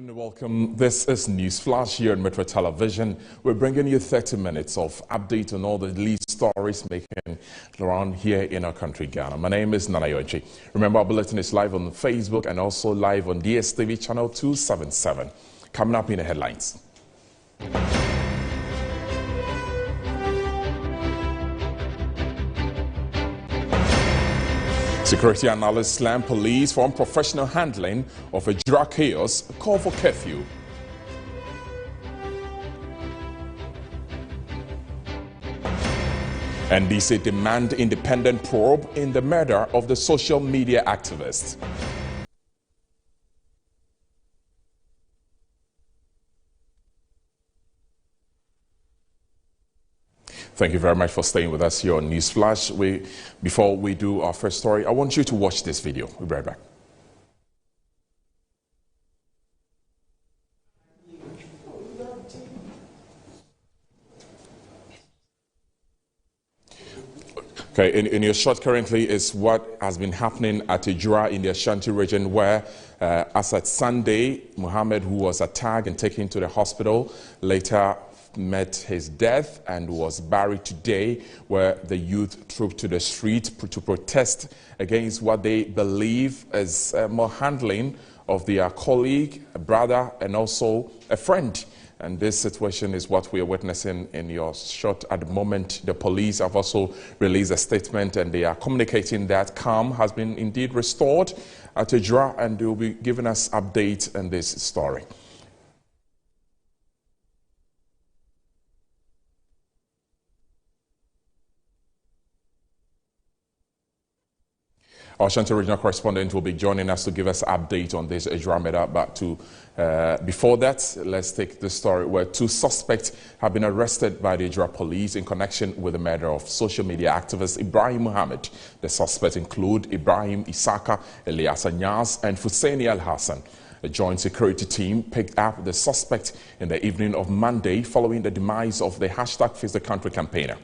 And welcome. This is NEWSFLASH here on Metro Television. We're bringing you 30 minutes of update on all the lead stories making around here in our country, Ghana. My name is Nana Yoji. Remember, our bulletin is live on Facebook and also live on DSTV channel 277. Coming up in the headlines. Security analysts slam police for unprofessional handling of a drug chaos, call for curfew. And DC demand independent probe in the murder of the social media activist. Thank you very much for staying with us here on NEWSFLASH. Before we do our first story, I want you to watch this video. We'll be right back. Okay, in your shot currently is what has been happening at Ijura in the Ashanti region, where as at Sunday, Muhammad, who was attacked and taken to the hospital, later met his death and was buried today, where the youth trooped to the street to protest against what they believe is more handling of their colleague, a brother, and also a friend. And this situation is what we are witnessing in your shot at the moment. The police have also released a statement and they are communicating that calm has been indeed restored at Ijura, and they will be giving us updates on this story. Our Ashanti regional correspondent will be joining us to give us an update on this Ijura matter. But before that, let's take the story where two suspects have been arrested by the Ijura police in connection with the murder of social media activist Ibrahim Muhammad. The suspects include Ibrahim Isaka, Elias Anyas, and Fuseni Al-Hassan. A joint security team picked up the suspect in the evening of Monday following the demise of the #FixTheCountry campaigner.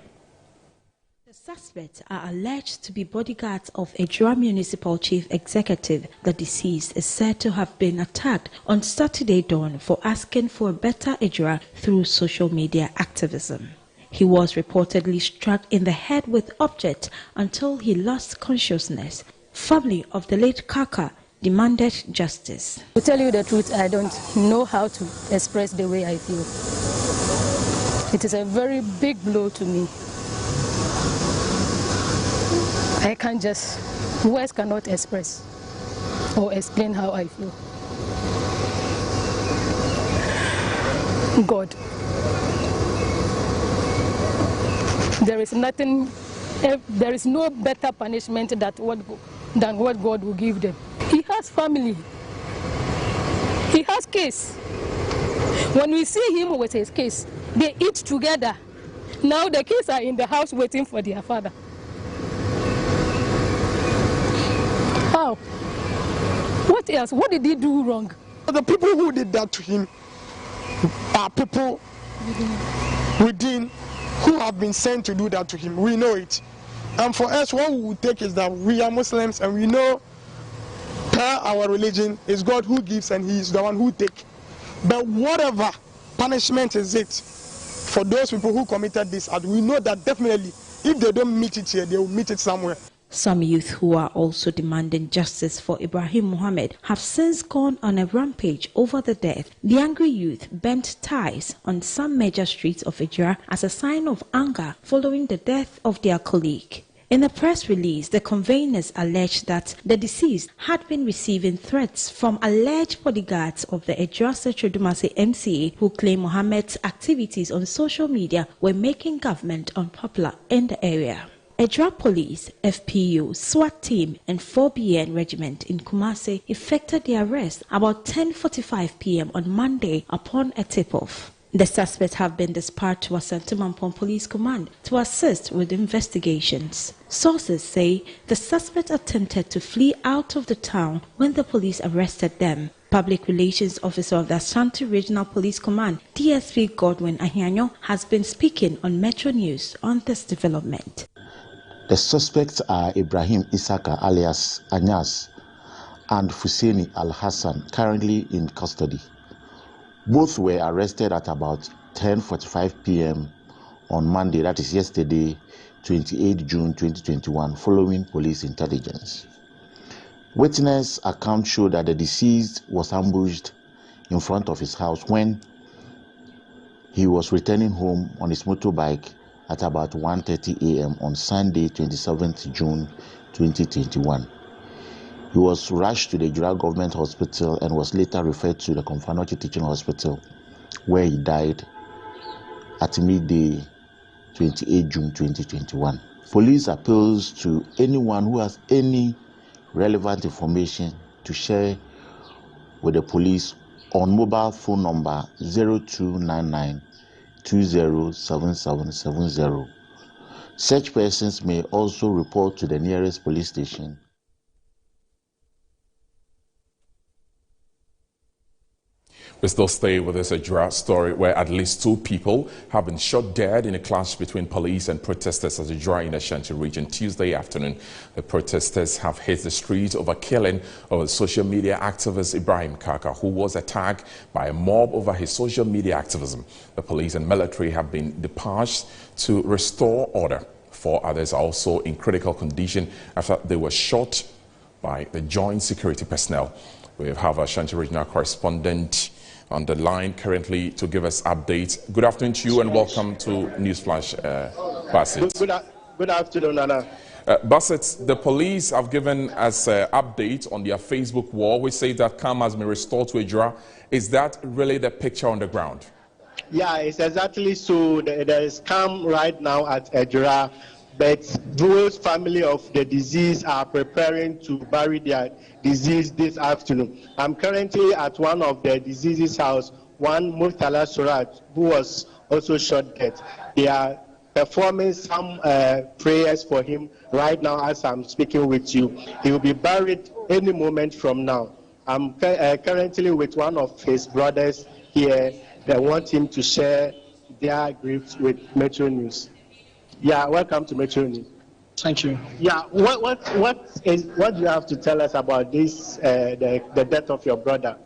The suspects are alleged to be bodyguards of Ijura Municipal Chief Executive. The deceased is said to have been attacked on Saturday dawn for asking for a better Ijura through social media activism. He was reportedly struck in the head with objects until he lost consciousness. Family of the late Kaka demanded justice. To tell you the truth, I don't know how to express the way I feel. It is a very big blow to me. I can't just, words cannot express or explain how I feel. God, there is nothing, there is no better punishment than what God will give them. He has family, he has case. When we see him with his case, they eat together. Now the kids are in the house waiting for their father. How? What else? What did he do wrong? The people who did that to him are people within who have been sent to do that to him. We know it. And for us, what we will take is that we are Muslims and we know per our religion is God who gives and he is the one who takes. But whatever punishment is it for those people who committed this act, we know that definitely if they don't meet it here, they will meet it somewhere. Some youth who are also demanding justice for Ibrahim Muhammad have since gone on a rampage over the death. The angry youth bent ties on some major streets of Ijura as a sign of anger following the death of their colleague. In a press release, the conveners alleged that the deceased had been receiving threats from alleged bodyguards of the Ijura Dumasi MCA who claim Muhammad's activities on social media were making government unpopular in the area. Ijura Police, FPU, SWAT team and 4BN regiment in Kumasi effected the arrest about 10:45 p.m. on Monday upon a tip-off. The suspects have been dispatched to Asante Police Command to assist with investigations. Sources say the suspects attempted to flee out of the town when the police arrested them. Public Relations Officer of the Ashanti Regional Police Command, DSP Godwin Ahianyo, has been speaking on Metro News on this development. The suspects are Ibrahim Isaka alias Anyas and Fuseni Al-Hassan, currently in custody. Both were arrested at about 10:45 p.m. on Monday, that is yesterday, 28 June 2021, following police intelligence. Witness accounts show that the deceased was ambushed in front of his house when he was returning home on his motorbike at about 1:30 a.m. on Sunday, 27th June 2021. He was rushed to the Ijura Government Hospital and was later referred to the Komfanochi Teaching Hospital, where he died at midday, 28 June 2021. Police appeals to anyone who has any relevant information to share with the police on mobile phone number 0299 207770. Such persons may also report to the nearest police station. We still stay with this Ijura story where at least 2 people have been shot dead in a clash between police and protesters at Ijura in the Ashanti region Tuesday afternoon. The protesters have hit the street over killing of social media activist Ibrahim Kaka, who was attacked by a mob over his social media activism. The police and military have been dispatched to restore order. 4 others are also in critical condition after they were shot by the joint security personnel. We have our Ashanti regional correspondent on the line currently to give us updates. Good afternoon to you and welcome to NEWSFLASH, Basit. Good afternoon, Nana. Basit, the police have given us an update on their Facebook wall which says that calm has been restored to Ijura. Is that really the picture on the ground? Yeah, it's exactly so. There is calm right now at Ijura, but those family of the deceased are preparing to bury their deceased this afternoon. I'm currently at one of the deceased's house, one Murtala Surat, who was also shot dead. They are performing some prayers for him right now as I'm speaking with you. He will be buried any moment from now. I'm currently with one of his brothers here. They want him to share their grief with Metro News. Yeah, welcome to Metro News. Thank you. Yeah, what do you have to tell us about this, the death of your brother?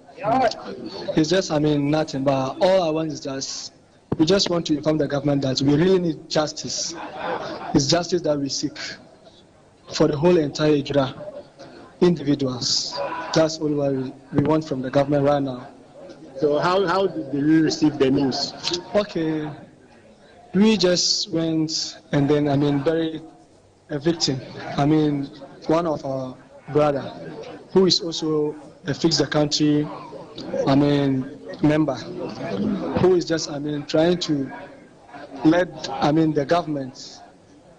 It's just, nothing, but all I want is we just want to inform the government that we really need justice. It's justice that we seek for the whole entire Ijura, individuals. That's all we want from the government right now. So how did you receive the news? Okay, we just went and then, buried a victim. One of our brother, who is also a Fix the Country, member, who is just, trying to let, the government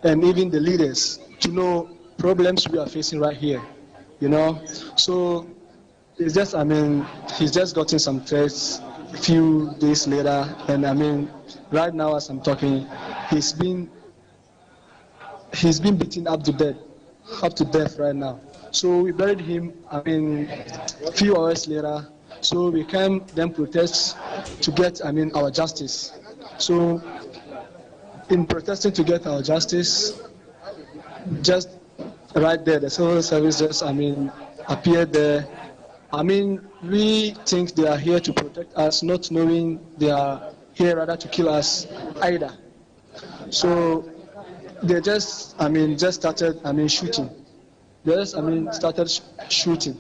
and even the leaders to know problems we are facing right here, So it's just, he's just gotten some threats a few days later, and right now as I'm talking, he's been beaten up to death right now. So we buried him, a few hours later. So we came then protest to get, our justice. So in protesting to get our justice, just right there, the civil service just, appeared there. We think they are here to protect us, not knowing they are here rather to kill us either. So they just, started, shooting. They just, started shooting.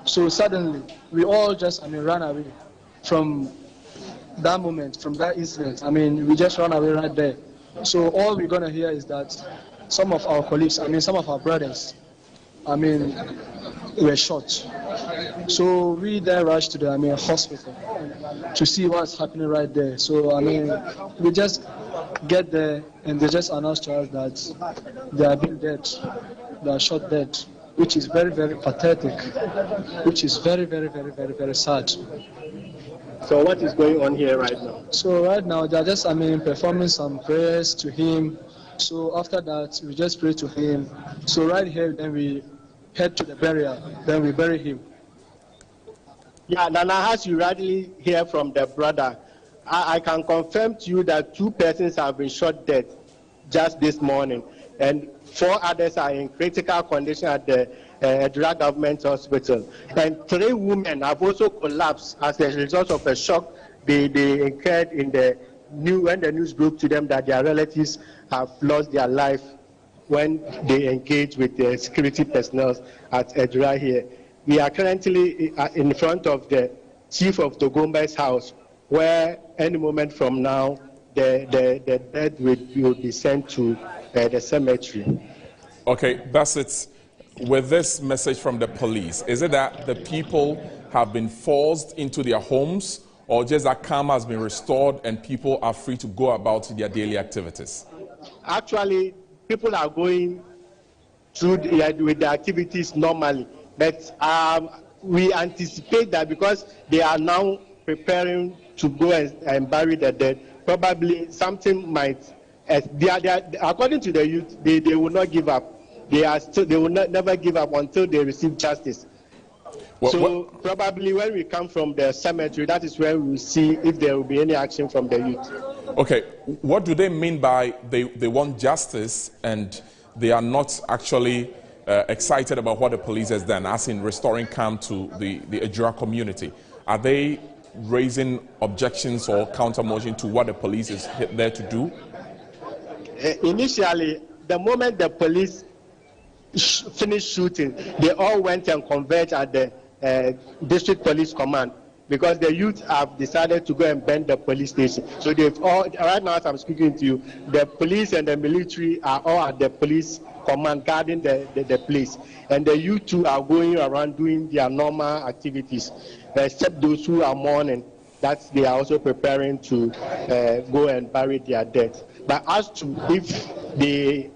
So suddenly, we all just, ran away from that moment, from that incident. We just ran away right there. So all we're gonna hear is that some of our colleagues, some of our brothers, were shot. So we then rushed to the hospital to see what's happening right there. So we just get there and they just announced to us that they are being dead, they are shot dead, which is very, very pathetic, which is very, very, very, very, very sad. So what is going on here right now? So right now they are just performing some prayers to him. So after that we just pray to him. So right here then we head to the burial, then we bury him. Yeah, Nana, as you rightly hear from the brother, I can confirm to you that 2 persons have been shot dead just this morning, and 4 others are in critical condition at the Ejura Government Hospital. And 3 women have also collapsed as a result of a shock they incurred when the news broke to them that their relatives have lost their life when they engaged with the security personnel at Ejura here. We are currently in front of the chief of Togomba's house, where any moment from now, the dead will be sent to the cemetery. Okay, Basit, with this message from the police, is it that the people have been forced into their homes, or just that calm has been restored and people are free to go about their daily activities? Actually, people are going through with the activities normally, but we anticipate that because they are now preparing to go and bury the dead, probably something might. According to the youth, they will not give up. They will never give up until they receive justice. So probably when we come from the cemetery, that is where we will see if there will be any action from the youth. Okay, what do they mean by they want justice and they are not actually excited about what the police has done, as in restoring calm to the Ejura community? Are they raising objections or counter-motion to what the police is there to do? Initially, the moment the police finished shooting, they all went and converged at the district police command, because the youth have decided to go and burn the police station. So they've all, right now as I'm speaking to you, the police and the military are all at the police command guarding the place. And the youth too are going around doing their normal activities, except those who are mourning, that they are also preparing to go and bury their dead. But as to if they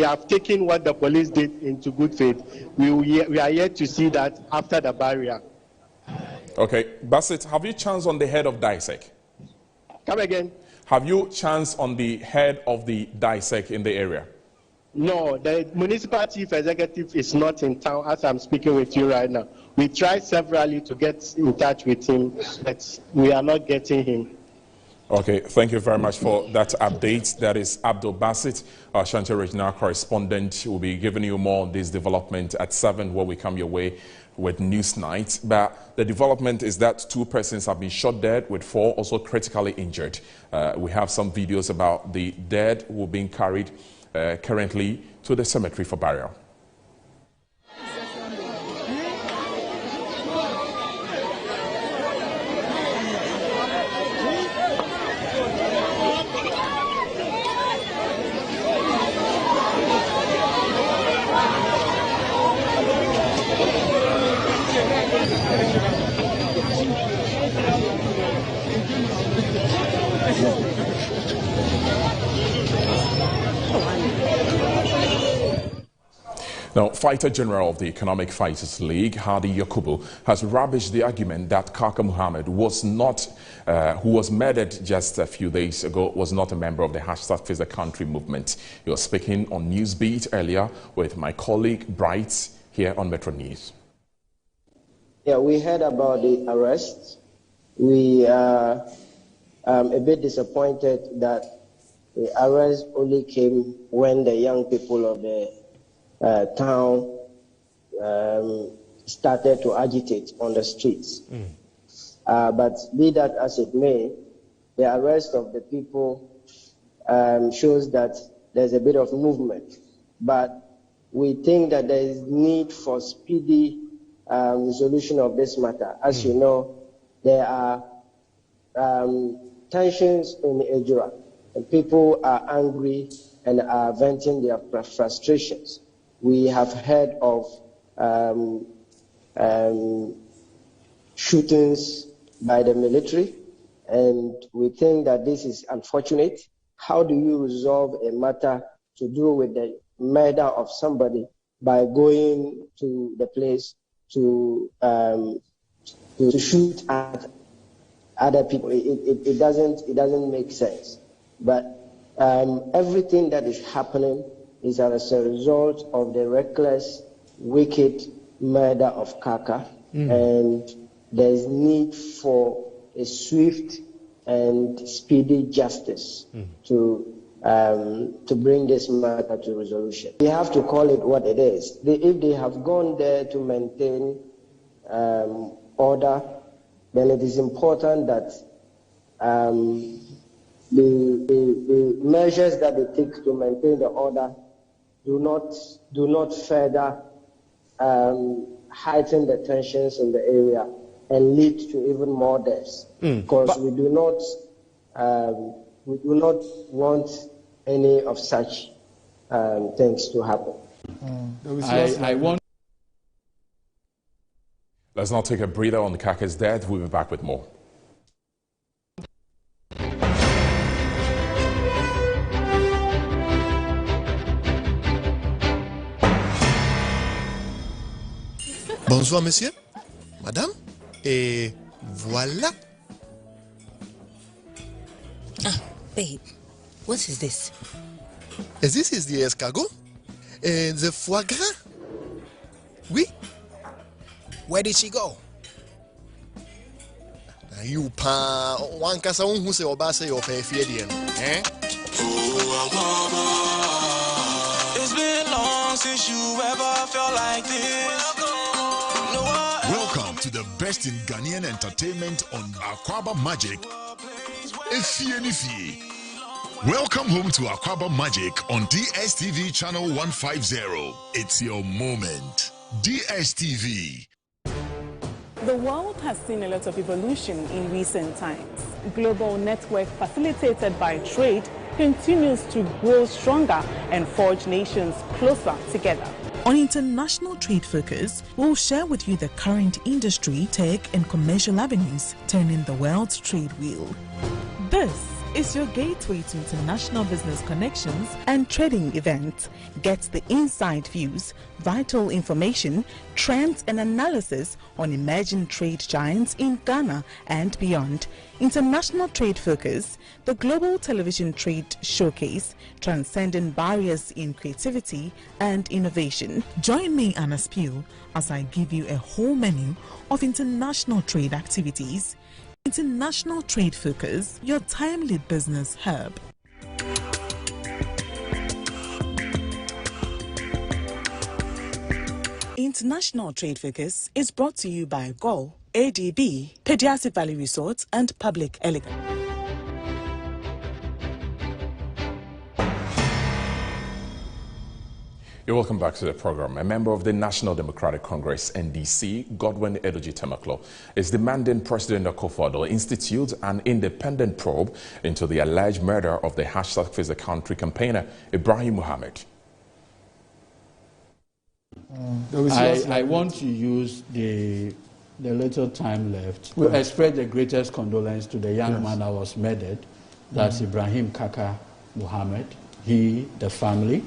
have taken what the police did into good faith, we are yet to see that after the barrier. Okay, Basit, have you chanced on the head of DISEC? Come again? Have you chanced on the head of the DISEC in the area? No, the municipal chief executive is not in town as I'm speaking with you right now. We tried severally to get in touch with him, but we are not getting him. Okay, thank you very much for that update. That is Abdul Basit, our Ashanti regional correspondent. We'll be giving you more on this development at 7, where we come your way with News Night. But the development is that 2 persons have been shot dead, with 4 also critically injured. We have some videos about the dead who are being carried currently to the cemetery for burial. Now, Fighter General of the Economic Fighters League, Hadi Yakubu, has rubbished the argument that Kaka Muhammad was not, who was murdered just a few days ago, was not a member of the #Face the Country movement. He was speaking on Newsbeat earlier with my colleague Bright here on Metro News. Yeah, we heard about the arrest. We are a bit disappointed that the arrest only came when the young people of the town started to agitate on the streets. But be that as it may, the arrest of the people shows that there's a bit of movement. But we think that there is need for speedy resolution of this matter. As you know, there are tensions in Ejura, and people are angry and are venting their frustrations. We have heard of shootings by the military, and we think that this is unfortunate. How do you resolve a matter to do with the murder of somebody by going to the place to shoot at other people? It doesn't make sense. But everything that is happening is as a result of the reckless, wicked murder of Kaka, and there is need for a swift and speedy justice to to bring this matter to resolution. We have to call it what it is. If they have gone there to maintain order, then it is important that the measures that they take to maintain the order do not further heighten the tensions in the area and lead to even more deaths. Because we do not want any of such things to happen. Let's now take a breather on Kaka's death. We'll be back with more. Bonsoir, monsieur, madame, et voilà. Ah, babe, what is this? This is the escargot and the foie gras. Oui. Where did she go? You pa one casa who say obasa your pay feedian, eh? It's been long since you ever felt like this. Welcome to the best in Ghanaian entertainment on Aquaba Magic. Welcome home to Aquaba Magic on DSTV channel 150. It's your moment. DSTV. The world has seen a lot of evolution in recent times. Global network facilitated by trade continues to grow stronger and forge nations closer together. On International Trade Focus, we'll share with you the current industry, tech and commercial avenues turning the world's trade wheel. This is your gateway to international business connections and trading events. Get the inside views, vital information, trends and analysis on emerging trade giants in Ghana and beyond. International Trade Focus, the global television trade showcase, transcending barriers in creativity and innovation. Join me, Anna Spiel, as I give you a whole menu of international trade activities. International Trade Focus, your timely business hub. International Trade Focus is brought to you by GOL, ADB, Pediatric Valley Resorts and Public Elegance. You're welcome back to the program. A member of the National Democratic Congress, NDC, Godwin Edoji Temaklo, is demanding President Akufo-Addo institute an independent probe into the alleged murder of the #Fix the Country campaigner, Ibrahim Muhammad. I want to use the little time left to express the greatest condolence to the young man that was murdered. That's Ibrahim Kaka Muhammad. He, the family.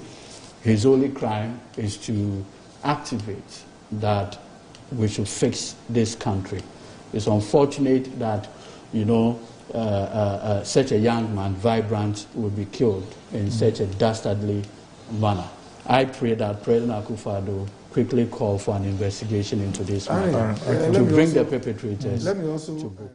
His only crime is to activate that we should fix this country. It's unfortunate that, such a young man, vibrant, would be killed in such a dastardly manner. I pray that President Akufo-Addo quickly call for an investigation into this matter to bring the perpetrators to book.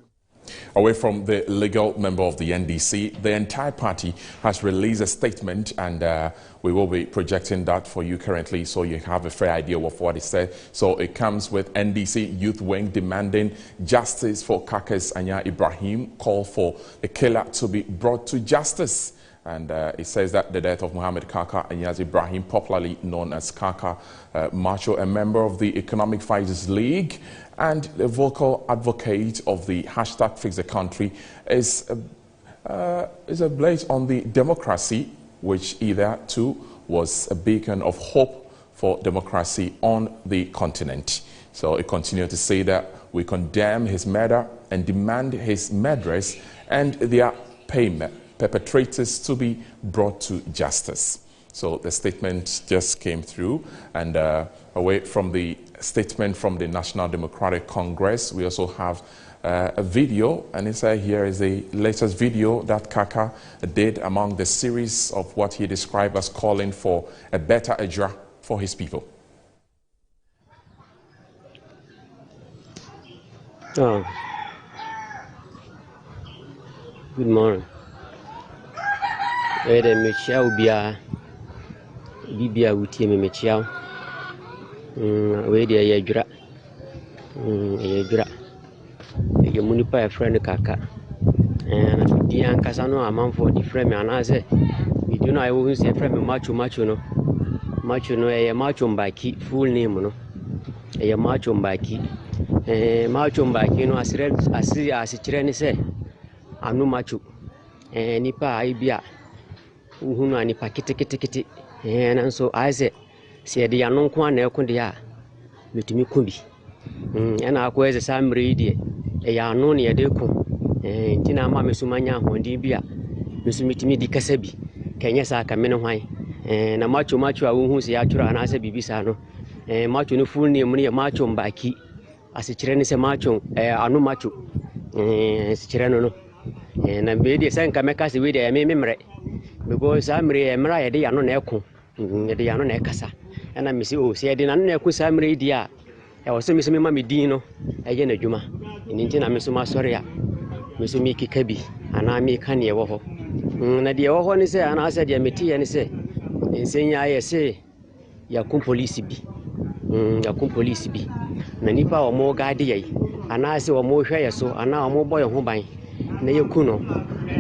Away from the legal member of the NDC, the entire party has released a statement, and we will be projecting that for you currently so you have a fair idea of what it said. So it comes with NDC Youth Wing demanding justice for Kaka's Anya Ibrahim, call for the killer to be brought to justice. And it says that the death of Muhammad Kaka Anyaz Ibrahim, popularly known as Kaka Macho, a member of the Economic Fighters League and a vocal advocate of the #Fix the Country, is a blaze on the democracy, which either too was a beacon of hope for democracy on the continent. So it continued to say that we condemn his murder and demand his murderers and their perpetrators to be brought to justice. So the statement just came through, and away from the statement from the National Democratic Congress, we also have a video, and inside here is the latest video that Kaka did among the series of what he described as calling for a better Ejura for his people. Oh. Good morning. Ede mechia ubia bibia wutie me mechia. We de ye dwura. Ye dwura. Ye munipa e friend Kaka. Na di ankasa no amanfo di friend me anase. We do know I will say friend me macho no. Macho no e macho mbaki full name no. E macho mbaki. Macho mbaki no asire ni se anu macho. Nipa aibia uhunu anipa kete nanso aise se de yano nko ana ekonde a metumi kumbi na akweze samre die e yano ne yede ko ntina ma mesumanya hondi bia mesumitimi di kasa bi kenye sa ka mene hwan na macho a wohu se ya twura na ase bibisa no macho no full name ne macho mbaki asikire ne se macho anu macho asikire no na be de senka meka se we de memre because amre emra ye de yano na eko ye de yano na ekasa na me se o se de nano na eko samre di a e wo se me ma me din no eye na dwuma ni nti na me so ma sori a me so mi kika bi ana me ka ne ye wo ho na de wo ho ni se ana ase de meti ye ni se ensenya ye se ya kum police bi na nipa o mo ga de ye ana ase o mo hwe ye so ana o mo boy ho ban na ye ku no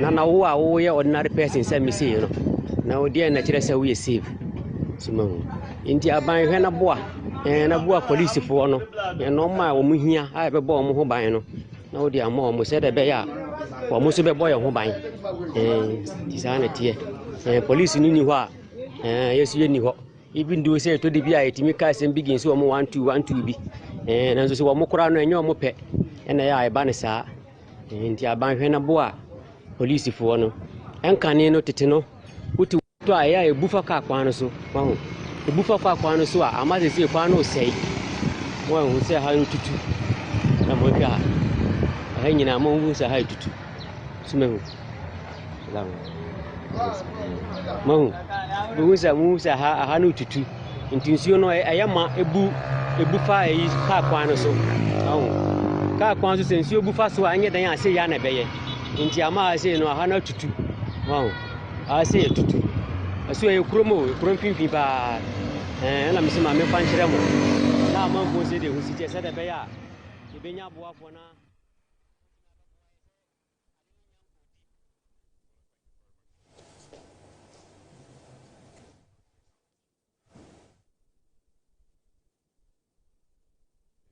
na wo a wo ye ordinary person say me say no na wo dey na kire say we save sumahu inti aban hwe na boa police fo no no ma wo mu hia a be bo mo ho ban no na wo dey ama mo say de be ya wo mo so be boy ho ban ti sa na tie police ni ho a yesu ye ni ho even do say to de bia etimi ka sem begin so mo 1212 bi na so wo mo kora no enyo mo pe na ya e ba ne saa nti aban hwe na boa police fo no enkane no tete no wuti to aya ebufa ka kwan no so wahu ebufa fa kwan no so a amaze se kwan no sei wahu se ha no tutu na mo hwa ha nyina mo hu se ha tutu sumehu salamu mahu mu sa ha no tutu nti nsuo no ayama ebufa yi ka kwan no so wahu ka kwan so se nsuo bufa so anye dan ase ya na beye nti ama ase no ha na tutu wow ase tutu aso e kromo pimpi ba na me se ma me fa nkyere mo na ma mpo se de husite se de beye a e benya boafo na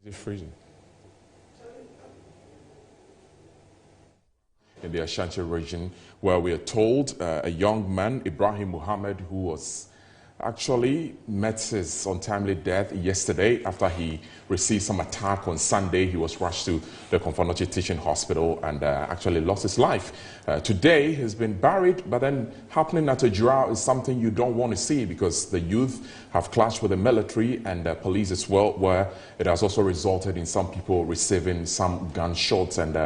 Is it freezing? In the Ashanti region, where we are told a young man, Ibrahim Muhammad, who was actually met his untimely death yesterday after he received some attack on Sunday. He was rushed to the Konfanochi Teaching Hospital and actually lost his life. Today, he's been buried, but then happening at Ejura is something you don't want to see because the youth have clashed with the military and the police as well, where it has also resulted in some people receiving some gunshots and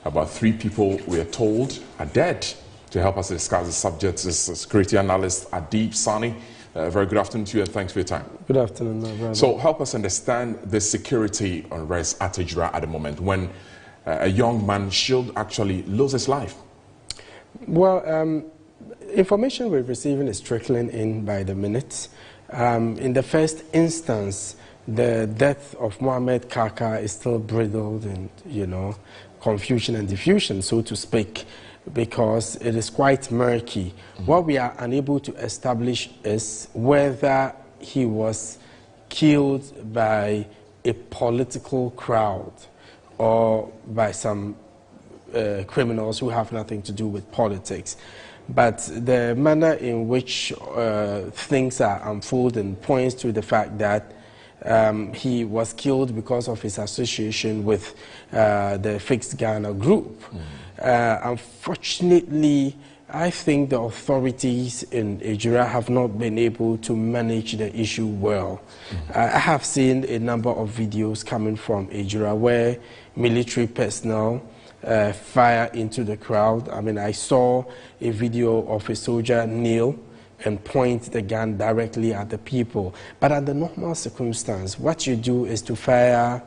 about 3 people, we are told, are dead. To help us discuss the subject is security analyst Adib Sani. Very good afternoon to you and thanks for your time. Good afternoon, my brother. So help us understand the security unrest at Ejura at the moment when a young man should actually lose his life. Well, information we're receiving is trickling in by the minute. In the first instance, the death of Muhammad Kaka is still bridled in, confusion and diffusion, so to speak, because it is quite murky. What we are unable to establish is whether he was killed by a political crowd or by some criminals who have nothing to do with politics. But the manner in which things are unfolding points to the fact that he was killed because of his association with the Fixed Ghana group. Unfortunately, I think the authorities in Ejura have not been able to manage the issue well. I have seen a number of videos coming from Ejura where military personnel fire into the crowd. I mean, I saw a video of a soldier kneel and point the gun directly at the people. But under normal circumstance, what you do is to fire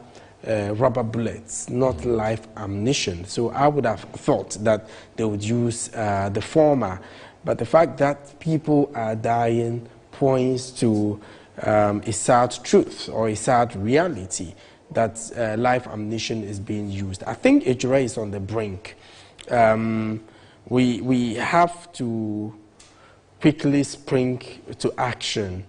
rubber bullets, not live ammunition. So I would have thought that they would use the former. But the fact that people are dying points to a sad truth or a sad reality that life ammunition is being used. I think Ejura is on the brink. We have to quickly spring to action.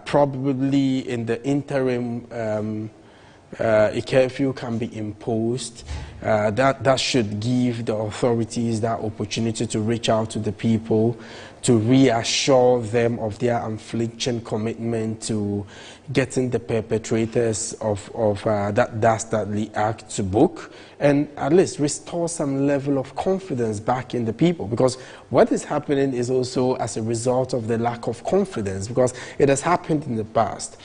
Probably in the interim, a curfew can be imposed. That should give the authorities that opportunity to reach out to the people, to reassure them of their unflinching commitment to getting the perpetrators of that dastardly act to book, and at least restore some level of confidence back in the people. Because what is happening is also as a result of the lack of confidence, because it has happened in the past.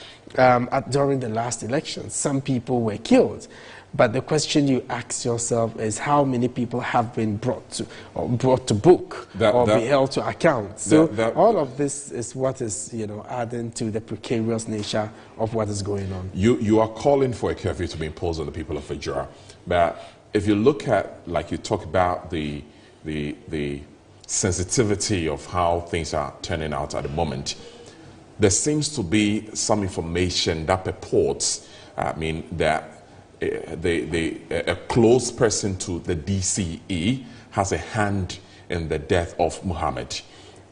During the last election, some people were killed. But the question you ask yourself is how many people have been brought to book or be held to account. So all of this is what is, adding to the precarious nature of what is going on. You are calling for a curfew to be imposed on the people of Ejura. But if you look at, like you talk about the sensitivity of how things are turning out at the moment, there seems to be some information that purports, that a close person to the DCE has a hand in the death of Muhammad.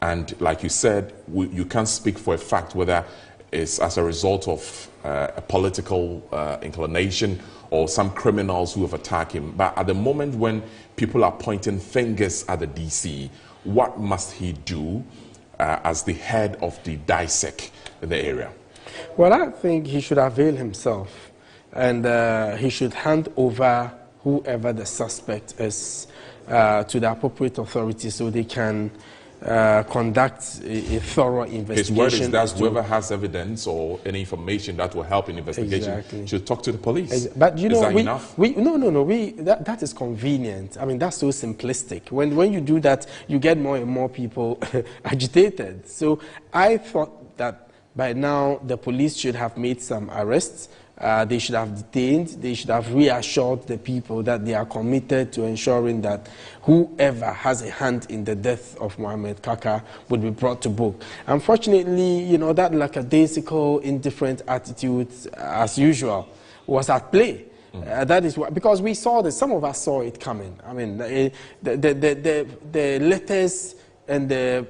And like you said, you can't speak for a fact whether it's as a result of a political inclination or some criminals who have attacked him. But at the moment when people are pointing fingers at the DCE, what must he do as the head of the DISEC in the area? Well, I think he should avail himself, and he should hand over whoever the suspect is to the appropriate authorities so they can conduct a thorough investigation. His word is that whoever has evidence or any information that will help in investigation should talk to the police. But is that enough? That is convenient. I mean, that's so simplistic. When you do that, you get more and more people agitated. So I thought that by now the police should have made some arrests. They should have detained, they should have reassured the people that they are committed to ensuring that whoever has a hand in the death of Muhammad Kaka would be brought to book. Unfortunately, that lackadaisical, indifferent attitude, as usual, was at play. That is what, because we saw this, some of us saw it coming. I mean, the letters and the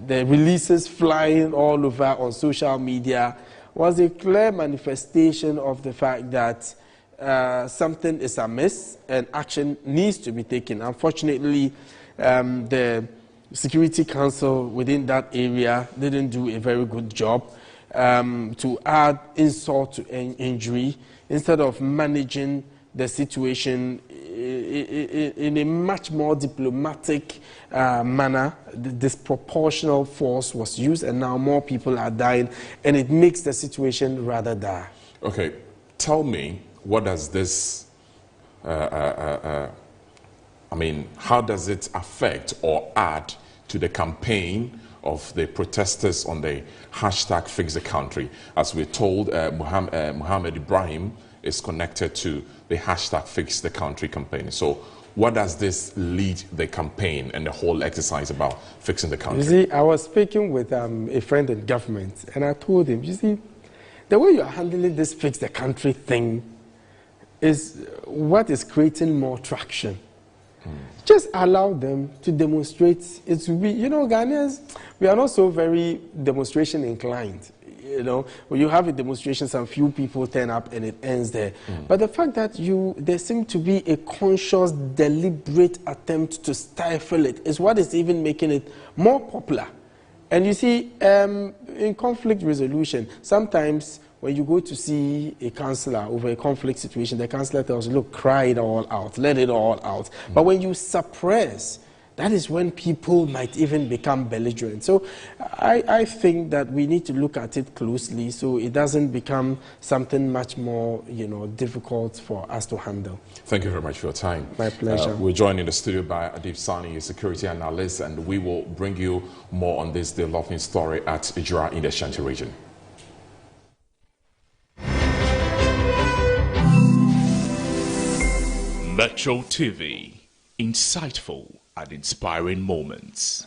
releases flying all over on social media was a clear manifestation of the fact that something is amiss and action needs to be taken. Unfortunately, the Security Council within that area didn't do a very good job to add insult to injury instead of managing the situation in a much more diplomatic manner. The disproportional force was used, and now more people are dying, and it makes the situation rather dire. Okay, tell me, what does this, how does it affect or add to the campaign of the protesters on the hashtag Fix the Country? As we're told, Muhammad Ibrahim is connected to the hashtag Fix the Country campaign. So what does this lead the campaign and the whole exercise about fixing the country? You see, I was speaking with a friend in government, and I told him, you see, the way you are handling this Fix the Country thing is what is creating more traction. Just allow them to demonstrate. It will be, Ghanaians, we are not so very demonstration inclined. When you have a demonstration, some few people turn up and it ends there. But the fact that there seems to be a conscious, deliberate attempt to stifle it is what is even making it more popular. And you see, in conflict resolution, sometimes when you go to see a councillor over a conflict situation, the councillor tells you, look, cry it all out, let it all out. But when you suppress, that is when people might even become belligerent. So I think that we need to look at it closely so it doesn't become something much more, difficult for us to handle. Thank you very much for your time. My pleasure. We're joined in the studio by Adib Sani, a security analyst, and we will bring you more on this developing story at Ejura in the Ashanti region. Metro TV, insightful and inspiring moments.